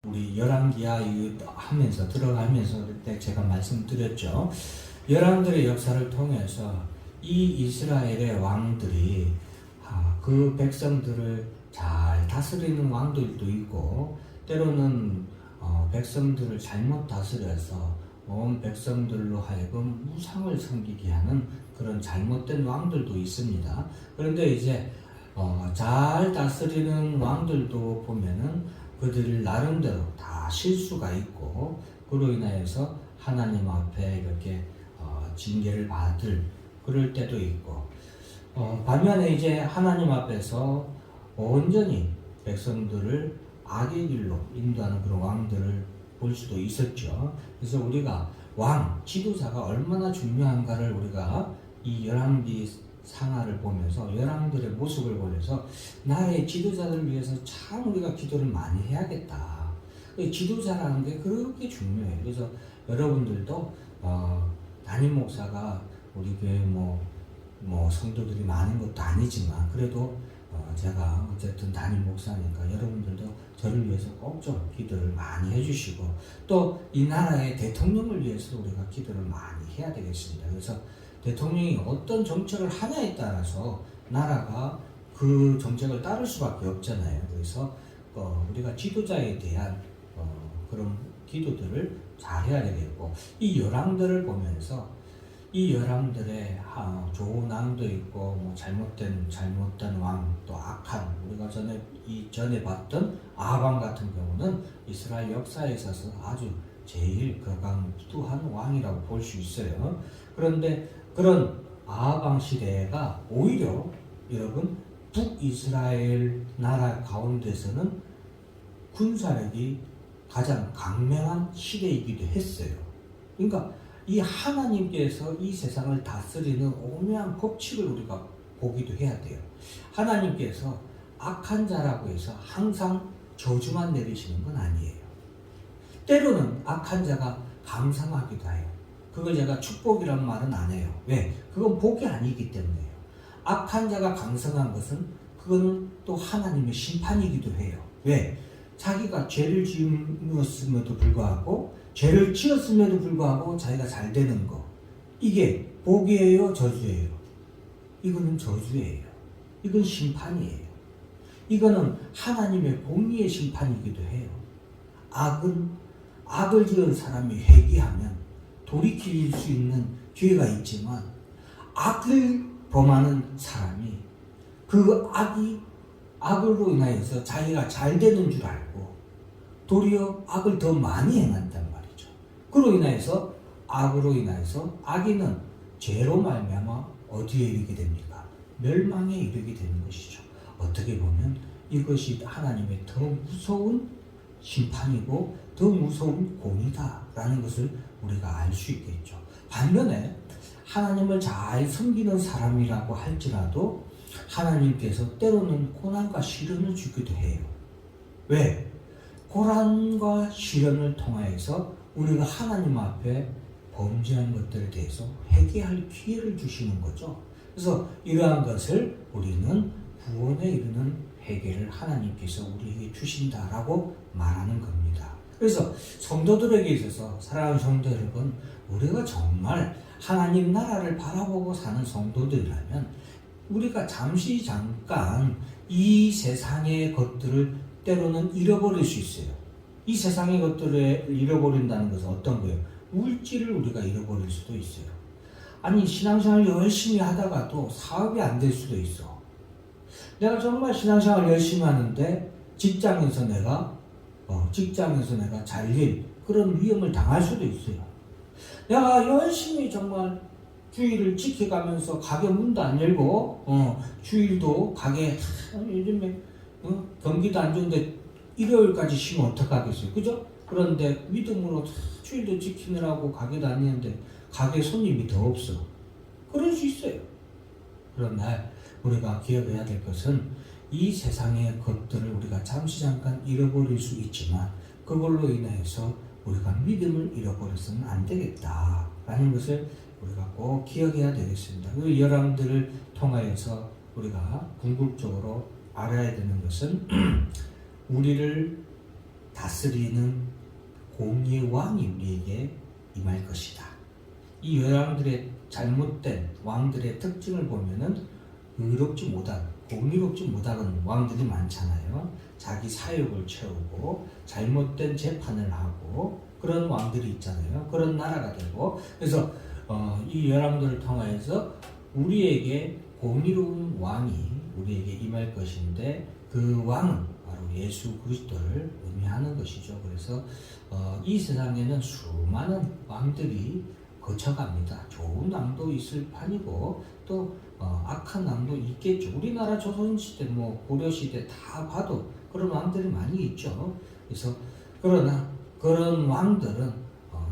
우리 열왕기하 하면서 들어가면서 그때 제가 말씀드렸죠. 열왕들의 역사를 통해서 이 이스라엘의 왕들이 그 백성들을 잘 다스리는 왕들도 있고, 때로는 백성들을 잘못 다스려서 온 백성들로 하여금 우상을 섬기게 하는 그런 잘못된 왕들도 있습니다. 그런데 이제 잘 다스리는 왕들도 보면은 그들 나름대로 다 실수가 있고, 그로 인하여서 하나님 앞에 이렇게 징계를 받을 그럴 때도 있고, 반면에 이제 하나님 앞에서 온전히 백성들을 악의 길로 인도하는 그런 왕들을 볼 수도 있었죠. 그래서 우리가 왕, 지도자가 얼마나 중요한가를 우리가 이 열왕기 상하를 보면서, 열왕들의 모습을 보면서 나의 지도자들을 위해서 참 우리가 기도를 많이 해야겠다. 지도자라는 게 그렇게 중요해요. 그래서 여러분들도 담임 목사가 우리 교회 뭐 성도들이 많은 것도 아니지만, 그래도 제가 어쨌든 담임 목사니까 여러분들도 저를 위해서 꼭 좀 기도를 많이 해주시고, 또 이 나라의 대통령을 위해서 우리가 기도를 많이 해야 되겠습니다. 그래서 대통령이 어떤 정책을 하냐에 따라서 나라가 그 정책을 따를 수밖에 없잖아요. 그래서 우리가 지도자에 대한 그런 기도들을 잘 해야 되겠고, 이 열왕들을 보면서 이 열왕들의 좋은 왕도 있고, 뭐 잘못된 왕, 또 악한, 우리가 전에 봤던 아방 같은 경우는 이스라엘 역사에 있어서 아주 제일 거강부두한 왕이라고 볼 수 있어요. 그런데 그런 아방 시대가 오히려 여러분 북이스라엘 나라 가운데서는 군사력이 가장 강명한 시대이기도 했어요. 그러니까 이 하나님께서 이 세상을 다스리는 오묘한 법칙을 우리가 보기도 해야 돼요. 하나님께서 악한 자라고 해서 항상 저주만 내리시는 건 아니에요. 때로는 악한 자가 감상하기도 해요. 그걸 제가 축복이란 말은 안 해요. 왜? 그건 복이 아니기 때문에요. 악한 자가 강성한 것은 그거는 또 하나님의 심판이기도 해요. 왜? 자기가 죄를 지었음에도 불구하고, 죄를 지었음에도 불구하고 자기가 잘 되는 거, 이게 복이에요, 저주예요? 이거는 저주예요. 이건 심판이에요. 이거는 하나님의 공의의 심판이기도 해요. 악을 지은 사람이 회개하면 돌이킬 수 있는 기회가 있지만, 악을 범하는 사람이 그 악으로 인하여서 자기가 잘 되는 줄 알고 도리어 악을 더 많이 행한단 말이죠. 그로 인하여서 악인은 죄로 말미암아 어디에 이르게 됩니까? 멸망에 이르게 되는 것이죠. 어떻게 보면 이것이 하나님의 더 무서운 심판이고 더 무서운 공이다라는 것을 우리가 알 수 있겠죠. 반면에 하나님을 잘 섬기는 사람이라고 할지라도 하나님께서 때로는 고난과 시련을 주기도 해요. 왜? 고난과 시련을 통하여서 우리가 하나님 앞에 범죄한 것들에 대해서 회개할 기회를 주시는 거죠. 그래서 이러한 것을 우리는 구원에 이르는 회개를 하나님께서 우리에게 주신다라고 말하는 겁니다. 그래서 성도들에게 있어서, 사랑하는 성도 여러분, 우리가 정말 하나님 나라를 바라보고 사는 성도들이라면 우리가 잠깐 이 세상의 것들을 때로는 잃어버릴 수 있어요. 이 세상의 것들을 잃어버린다는 것은 어떤 거예요? 물질을 우리가 잃어버릴 수도 있어요. 아니, 신앙생활 열심히 하다가도 사업이 안 될 수도 있어. 내가 정말 신앙생활 열심히 하는데 직장에서 내가 잘릴 그런 위험을 당할 수도 있어요. 내가 열심히 정말 주일을 지켜가면서 가게 문도 안 열고, 주일도 가게, 요즘에 경기도 안 좋은데 일요일까지 쉬면 어떡하겠어요, 그죠? 그런데 믿음으로 주일도 지키느라고 가게 다니는데 가게 손님이 더 없어. 그럴 수 있어요. 그러나 우리가 기억해야 될 것은, 이 세상의 것들을 우리가 잠깐 잃어버릴 수 있지만 그걸로 인해서 우리가 믿음을 잃어버려서는 안 되겠다라는 것을 우리가 꼭 기억해야 되겠습니다. 그 열왕들을 통하여서 우리가 궁극적으로 알아야 되는 것은 우리를 다스리는 공의의 왕이 우리에게 임할 것이다. 이 열왕들의 잘못된 왕들의 특징을 보면은 의롭지 못한, 공의롭지 못한 왕들이 많잖아요. 자기 사욕을 채우고 잘못된 재판을 하고 그런 왕들이 있잖아요. 그런 나라가 되고, 그래서 이 열왕들을 통하여서 우리에게 공의로운 왕이 우리에게 임할 것인데, 그 왕은 바로 예수 그리스도를 의미하는 것이죠. 그래서 이 세상에는 수많은 왕들이 거쳐갑니다. 좋은 왕도 있을 판이고 또 악한 왕도 있겠죠. 우리나라 조선시대, 고려시대 다 봐도 그런 왕들이 많이 있죠. 그래서 그러나 그런 왕들은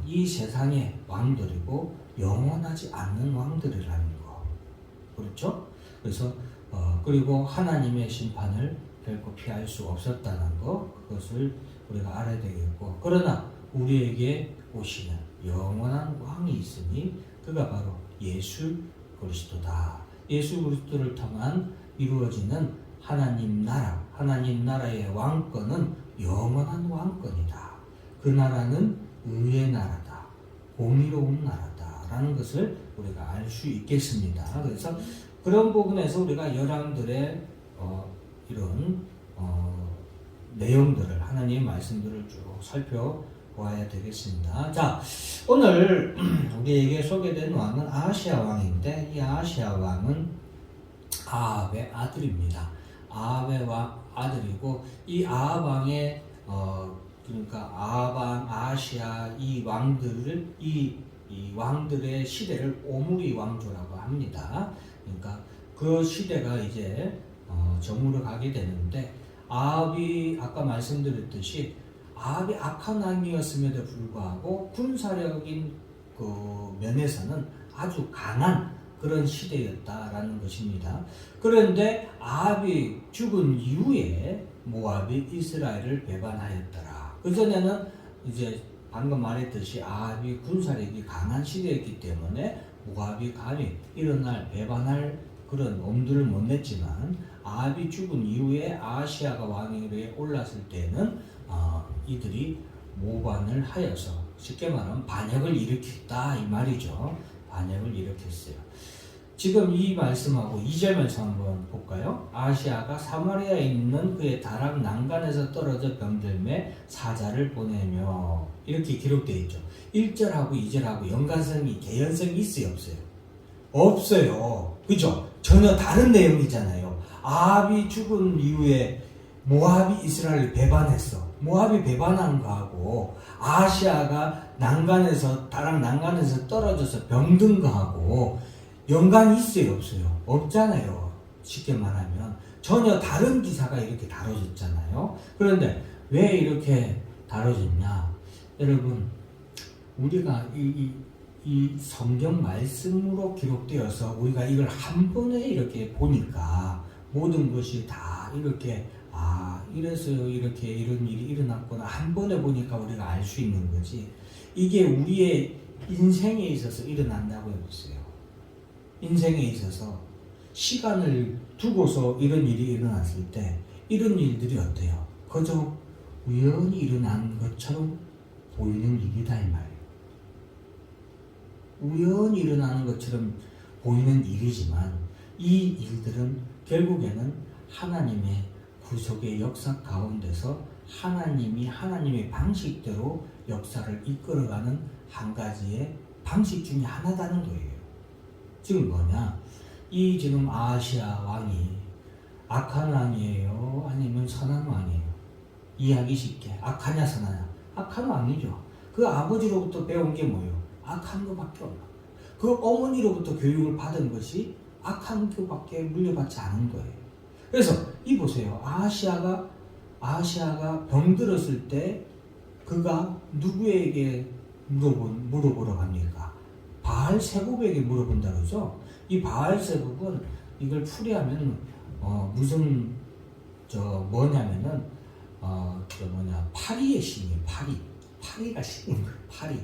이 세상의 왕들이고 영원하지 않는 왕들이라는 거, 그렇죠? 그래서 그리고 하나님의 심판을 결코 피할 수 없었다는 거, 그것을 우리가 알아야 되겠고, 그러나 우리에게 오시는 영원한 왕이 있으니 그가 바로 예수 그리스도다. 예수 그리스도를 통한 이루어지는 하나님 나라의 왕권은 영원한 왕권이다. 그 나라는 의의 나라다, 공의로운 나라다라는 것을 우리가 알 수 있겠습니다. 그래서 그런 부분에서 우리가 열왕들의 이런 내용들을, 하나님의 말씀들을 쭉 살펴보아야 되겠습니다. 자, 오늘 우리에게 소개된 왕은 아하시아 왕인데, 이 아하시아 왕은 아합의 아들입니다. 아합의 아들이고, 이 아합 왕의 그러니까 아합 왕, 아하시아 이 왕들을 이 왕들의 시대를 오므리 왕조라고 합니다. 그러니까 그 시대가 이제 저물어 가게 되는데, 아합이 아까 말씀드렸듯이 아합이 악한 왕이었음에도 불구하고 군사력인 그 면에서는 아주 강한 그런 시대였다라는 것입니다. 그런데 아합이 죽은 이후에 모압이 이스라엘을 배반하였더라. 그전에는 이제 방금 말했듯이 아합이 군사력이 강한 시대였기 때문에 모압이 감히 일어날 배반할 그런 엄두를 못 냈지만, 아합이 죽은 이후에 아하시아가 왕위에 올랐을 때는 이들이 모반을 하여서, 쉽게 말하면 반역을 일으켰다 이 말이죠. 반역을 일으켰어요. 지금 이 말씀하고 2절 말씀 한번 볼까요? 아하시아가 사마리아에 있는 그의 다락 난간에서 떨어져 병들매 사자를 보내며, 이렇게 기록되어 있죠. 1절하고 2절하고 연관성이, 개연성이 있어요, 없어요? 없어요. 그죠? 전혀 다른 내용이잖아요. 아합이 죽은 이후에 모압이 이스라엘을 배반했어. 모압이 배반한 거하고 아하시아가 다락 난간에서 떨어져서 병든 거하고 연관이 있어요, 없어요? 없잖아요. 쉽게 말하면 전혀 다른 기사가 이렇게 다뤄졌잖아요. 그런데 왜 이렇게 다뤄졌냐? 여러분, 우리가 이 성경 말씀으로 기록되어서 우리가 이걸 한 번에 이렇게 보니까 모든 것이 다 이렇게 이래서 이렇게 이런 일이 일어났구나 한 번에 보니까 우리가 알 수 있는 거지, 이게 우리의 인생에 있어서 일어난다고 해보세요. 인생에 있어서 시간을 두고서 이런 일이 일어났을 때 이런 일들이 어때요? 그저 우연히 일어난 것처럼 보이는 일이다 이 말이에요. 우연히 일어나는 것처럼 보이는 일이지만 이 일들은 결국에는 하나님의 구속의 역사 가운데서 하나님이 하나님의 방식대로 역사를 이끌어가는 한 가지의 방식 중에 하나다는 거예요. 지금 뭐냐? 이 지금 아하시아 왕이 악한 왕이에요? 아니면 선한 왕이에요? 이해하기 쉽게 악하냐 선하냐? 악한 왕이죠. 그 아버지로부터 배운 게 뭐예요? 악한 것밖에 없나. 그 어머니로부터 교육을 받은 것이 악한 것밖에 물려받지 않은 거예요. 그래서 이 보세요. 아하시아가 병들었을 때 그가 누구에게 물어보러 갑니까? 바알세봅에게 물어본다 그러죠. 이 바알세봅은 이걸 풀이하면 뭐냐면은 파리의 신이에요. 파리가 신인 거예요. 파리.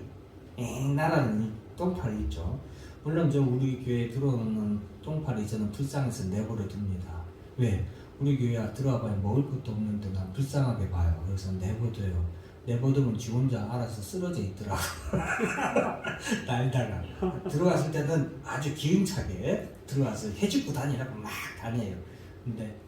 날아다니는 똥파리 있죠. 물론 우리 교회에 들어오는 똥파리 저는 불쌍해서 내버려 둡니다. 왜? 우리 교회 들어와봐야 먹을 것도 없는데 난 불쌍하게 봐요. 그래서 내버려요. 내버리면 지 혼자 알아서 쓰러져 있더라고. 날다가 들어갔을 때는 아주 기운차게 들어와서 해집고 다니라고 막 다녀요. 근데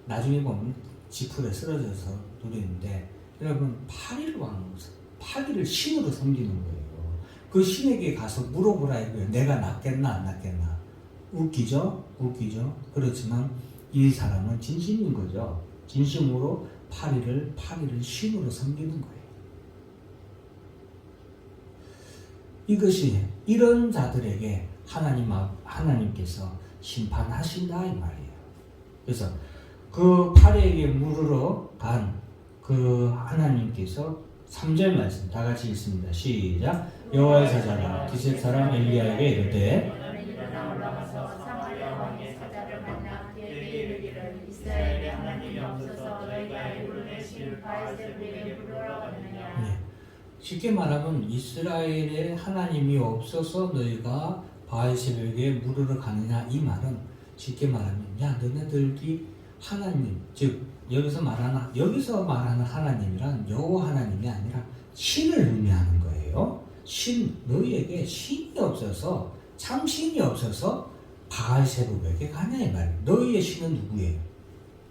나중에 보면 지풀에 쓰러져서 누리는데, 여러분 파리를 신으로 섬기는 거예요. 그 신에게 가서 물어보라 이거예요. 내가 낫겠나 안 낫겠나. 웃기죠? 그렇지만 이 사람은 진심인 거죠. 진심으로 파리를 신으로 섬기는 거예요. 이것이 이런 자들에게 하나님께서 심판하신다 이 말이에요. 그래서 그 파리에게 물으러 간 그 하나님께서 3절 말씀 다 같이 읽습니다. 시작. 여호와의 사자가 디셉 사람 엘리야에게 이르되 쉽게 말하면 이스라엘에 하나님이 없어서 너희가 바알세불에게 물으러 가느냐, 이 말은 쉽게 말하면 야 너네들이 하나님, 즉 여기서 말하는 하나님이란 여호와 하나님이 아니라 신을 의미하는 거예요. 너희에게 신이 없어서, 참 신이 없어서 바알세불에게 가냐 이 말이에요. 너희의 신은 누구예요?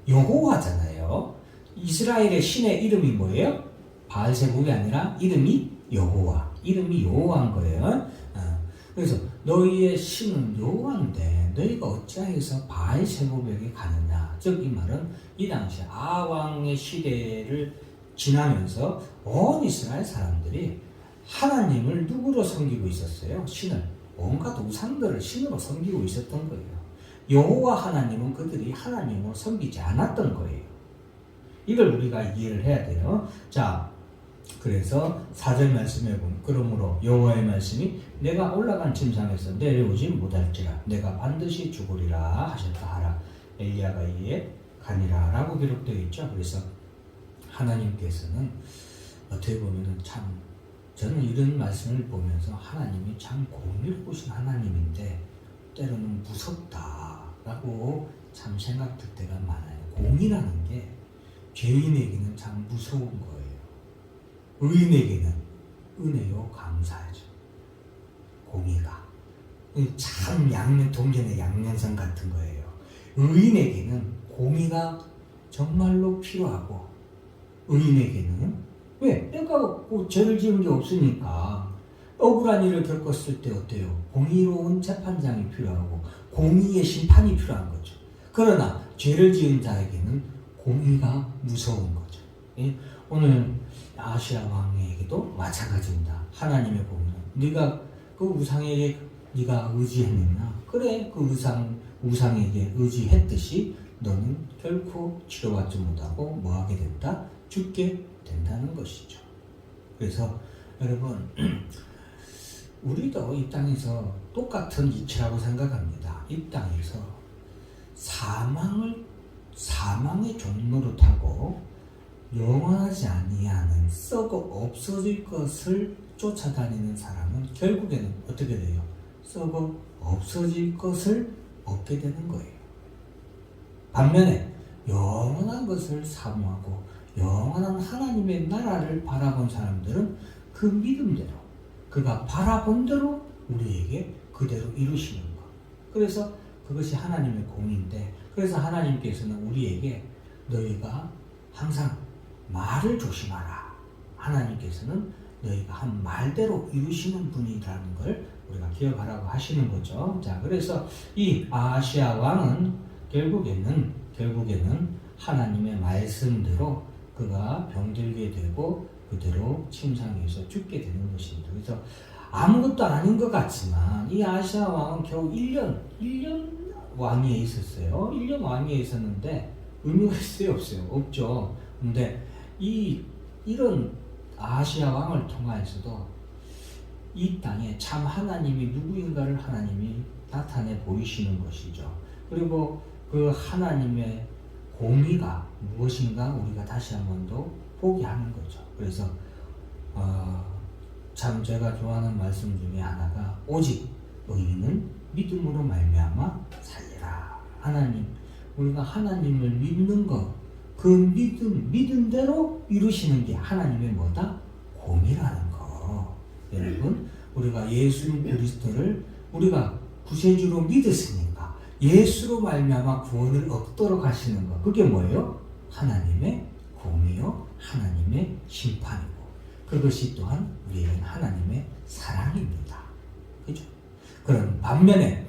여호와잖아요. 이스라엘의 신의 이름이 뭐예요? 바알세불이 아니라 이름이 여호와인 거예요. 그래서 너희의 신은 여호와인데 너희가 어찌하여서 바알세불에게 가느냐. 즉 이 말은 이 당시 아왕의 시대를 지나면서 온 이스라엘 사람들이 하나님을 누구로 섬기고 있었어요? 신을. 온갖 우상들을 신으로 섬기고 있었던 거예요. 여호와 하나님은 그들이 하나님으로 섬기지 않았던 거예요. 이걸 우리가 이해를 해야 돼요. 자, 그래서 4절 말씀에 보면 그러므로 여호와의 말씀이 내가 올라간 침상에서 내려오지 못할지라 내가 반드시 죽으리라 하셨다 하라. 엘리야가 이에 가니라 라고 기록되어 있죠. 그래서 하나님께서는 어떻게 보면 저는 이런 말씀을 보면서 하나님이 참 공의로우신 하나님인데 때로는 무섭다라고 참 생각될 때가 많아요. 공의라는 게 죄인에게는 참 무서운 거예요. 의인에게는 은혜요 감사하죠. 공의가 참 동전의 양면성 같은 거예요. 의인에게는 공의가 정말로 필요하고, 의인에게는 왜? 내가 죄를 지은 게 없으니까 억울한 일을 겪었을 때 어때요? 공의로운 재판장이 필요하고 공의의 심판이 필요한 거죠. 그러나 죄를 지은 자에게는 공의가 무서운 거죠. 오늘 아시아 왕에게도 마찬가지입니다. 하나님의 공의는 네가 그 우상에게 네가 의지했느냐? 그래, 그 우상에게 의지했듯이 너는 결코 치료받지 못하고 뭐하게 된다? 죽게 된다는 것이죠. 그래서 여러분 우리도 이 땅에서 똑같은 이치라고 생각합니다. 이 땅에서 사망의 종로로 타고 영원하지 아니하는 썩어 없어질 것을 쫓아다니는 사람은 결국에는 어떻게 돼요? 썩어 없어질 것을 얻게 되는 거예요. 반면에 영원한 것을 사모하고 영원한 하나님의 나라를 바라본 사람들은 그 믿음대로, 그가 바라본 대로 우리에게 그대로 이루시는 것. 그래서 그것이 하나님의 공의인데, 그래서 하나님께서는 우리에게 너희가 항상 말을 조심하라. 하나님께서는 너희가 한 말대로 이루시는 분이라는 걸 우리가 기억하라고 하시는 거죠. 자, 그래서 이 아하시아 왕은 결국에는 하나님의 말씀대로 그가 병들게 되고 그대로 침상에서 죽게 되는 것입니다. 그래서 아무것도 아닌 것 같지만 이 아하시아 왕은 겨우 1년 왕위에 있었어요. 1년 왕위에 있었는데 의미가 있어요, 없어요? 없죠. 근데 이런 아하시아 왕을 통하여서도 이 땅에 참 하나님이 누구인가를 하나님이 나타내 보이시는 것이죠. 그리고 그 하나님의 공의가 무엇인가 우리가 다시 한 번 더 보게 하는 거죠. 그래서 참 제가 좋아하는 말씀 중에 하나가 오직 의인은 믿음으로 말미암아 살리라. 하나님 우리가 하나님을 믿는 것, 그 믿은 대로 이루시는 게 하나님의 뭐다? 공이라는 거. 여러분, 우리가 예수 그리스도를 우리가 구세주로 믿었으니까 예수로 말미암아 구원을 얻도록 하시는 것. 그게 뭐예요? 하나님의 공이요, 하나님의 심판이고, 그것이 또한 우리에겐 하나님의 사랑입니다. 그죠? 그럼 반면에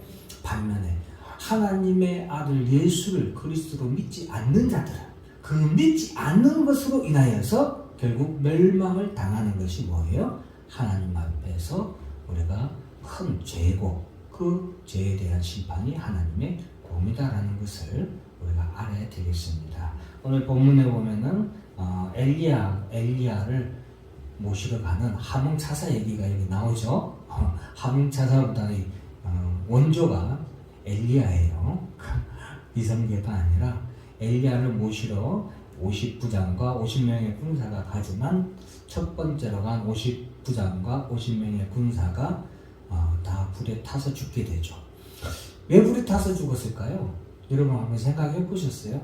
하나님의 아들 예수를 그리스도로 믿지 않는 자들은 그 믿지 않는 것으로 인하여서 결국 멸망을 당하는 것이 뭐예요? 하나님 앞에서 우리가 큰 죄고, 그 죄에 대한 심판이 하나님의 공이다라는 것을 우리가 알아야 되겠습니다. 오늘 본문에 보면은 엘리야를 모시러 가는 하몽차사 얘기가 여기 나오죠. 하몽차사보다 원조가 엘리야예요. 이성계가 아니라 엘리야를 모시러 50부장과 50명의 군사가 가지만 첫 번째로 간 50부장과 50명의 군사가 다 불에 타서 죽게 되죠. 왜 불에 타서 죽었을까요? 여러분 한번 생각해 보셨어요?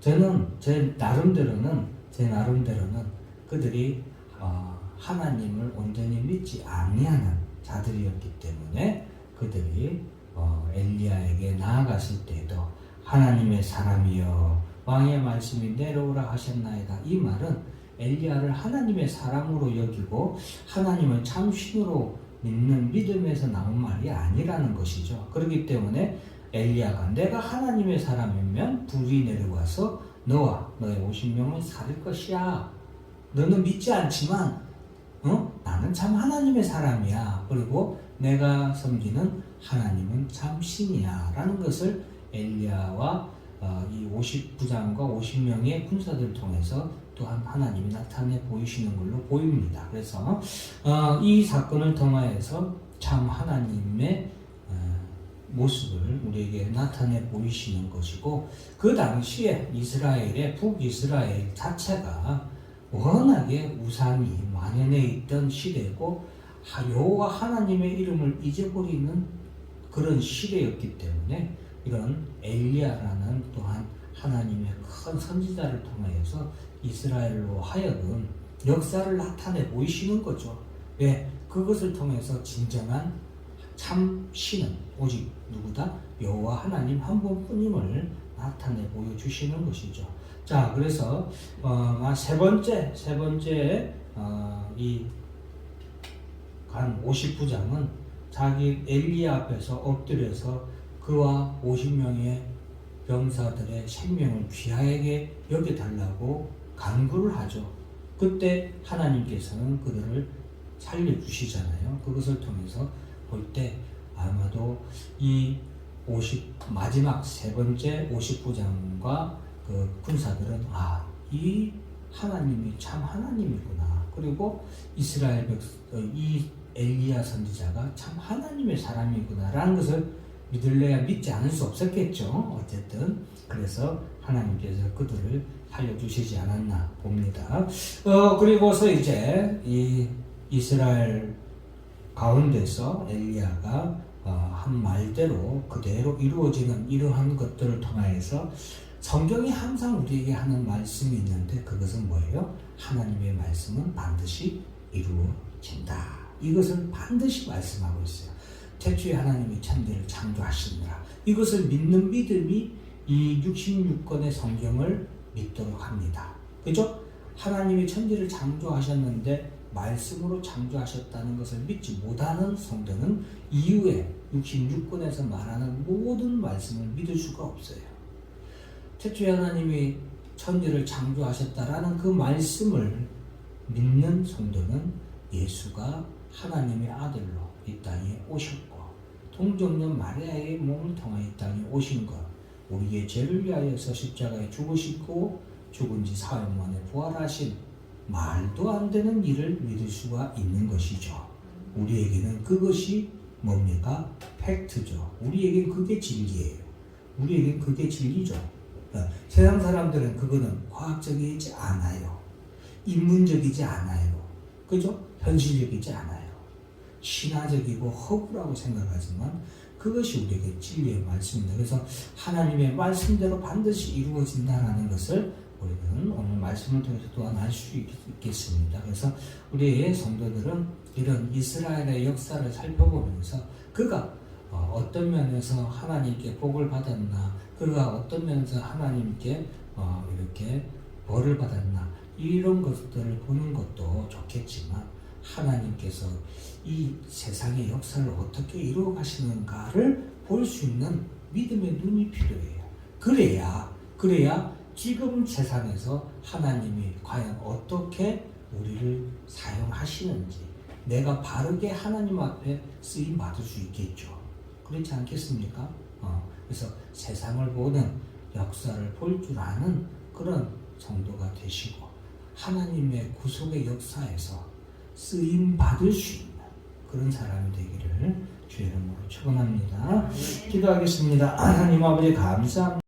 저는 제 나름대로는 그들이 하나님을 온전히 믿지 아니하는 자들이었기 때문에 그들이 엘리야에게 나아갔을 때에도 하나님의 사람이여 왕의 말씀이 내려오라 하셨나이다. 이 말은 엘리야를 하나님의 사람으로 여기고 하나님을 참 신으로 믿는 믿음에서 나온 말이 아니라는 것이죠. 그렇기 때문에 엘리야가 내가 하나님의 사람이면 불이 내려와서 너와 너의 50명을 살릴 것이야. 너는 믿지 않지만 나는 참 하나님의 사람이야. 그리고 내가 섬기는 하나님은 참 신이야 라는 것을 엘리야와 이 50부장과 50명의 군사들을 통해서 또한 하나님이 나타내 보이시는 걸로 보입니다. 그래서 이 사건을 통하여서 참 하나님의 모습을 우리에게 나타내 보이시는 것이고, 그 당시에 이스라엘의 북이스라엘 자체가 워낙에 우상이 만연해 있던 시대고 여호와 하나님의 이름을 잊어버리는 그런 시대였기 때문에 이런 엘리야라는 또한 하나님의 큰 선지자를 통하여서 이스라엘로 하여금 역사를 나타내 보이시는 거죠. 왜? 그것을 통해서 진정한 참 신은 오직 누구다? 여호와 하나님 한 분뿐임을 나타내 보여주시는 것이죠. 자, 그래서 세 번째 이 간 50부장은 자기 엘리야 앞에서 엎드려서 그와 50명의 병사들의 생명을 귀하게 여겨달라고 간구를 하죠. 그때 하나님께서는 그들을 살려주시잖아요. 그것을 통해서 볼 때 아마도 이 마지막 세 번째 50부장과 그 군사들은 이 하나님이 참 하나님이구나. 그리고 이스라엘 이 엘리야 선지자가 참 하나님의 사람이구나 라는 것을 믿을래야 믿지 않을 수 없었겠죠. 어쨌든 그래서 하나님께서 그들을 살려주시지 않았나 봅니다. 그리고서 이제 이 이스라엘 가운데서 엘리야가 한 말대로 그대로 이루어지는 이러한 것들을 통하여서 성경이 항상 우리에게 하는 말씀이 있는데 그것은 뭐예요? 하나님의 말씀은 반드시 이루어진다. 이것을 반드시 말씀하고 있어요. 태초에 하나님이 천지를 창조하시느라 이것을 믿는 믿음이 이 66권의 성경을 믿도록 합니다. 그죠? 하나님이 천지를 창조하셨는데 말씀으로 창조하셨다는 것을 믿지 못하는 성도는 이후에 66권에서 말하는 모든 말씀을 믿을 수가 없어요. 태초에 하나님이 천지를 창조하셨다라는 그 말씀을 믿는 성도는 예수가 하나님의 아들로 이 땅에 오셨고 동정녀 마리아의 몸을 통하여 이 땅에 오신 것, 우리의 죄를 위하여서 십자가에 죽으시고 죽은 지 사흘 만에 부활하신 말도 안 되는 일을 믿을 수가 있는 것이죠. 우리에게는 그것이 뭡니까? 팩트죠. 우리에겐 그게 진리예요. 우리에겐 그게 진리죠. 세상 사람들은 그거는 과학적이지 않아요. 인문적이지 않아요. 그죠? 현실적이지 않아요. 신화적이고 허구라고 생각하지만 그것이 우리에게 진리의 말씀입니다. 그래서 하나님의 말씀대로 반드시 이루어진다는 것을 우리는 오늘 말씀을 통해서 또한 알 수 있겠습니다. 그래서 우리의 성도들은 이런 이스라엘의 역사를 살펴보면서 그가 어떤 면에서 하나님께 복을 받았나, 그가 어떤 면에서 하나님께 이렇게 벌을 받았나, 이런 것들을 보는 것도 좋겠지만 하나님께서 이 세상의 역사를 어떻게 이루어 가시는가를 볼 수 있는 믿음의 눈이 필요해요. 그래야 지금 세상에서 하나님이 과연 어떻게 우리를 사용하시는지 내가 바르게 하나님 앞에 쓰임 받을 수 있겠죠. 그렇지 않겠습니까? 그래서 세상을 보는 역사를 볼 줄 아는 그런 성도가 되시고 하나님의 구속의 역사에서 쓰임 받을 수 있는 그런 사람이 되기를 주의 이름으로 축원합니다. 기도하겠습니다. 하나님 아버지 감사합니다.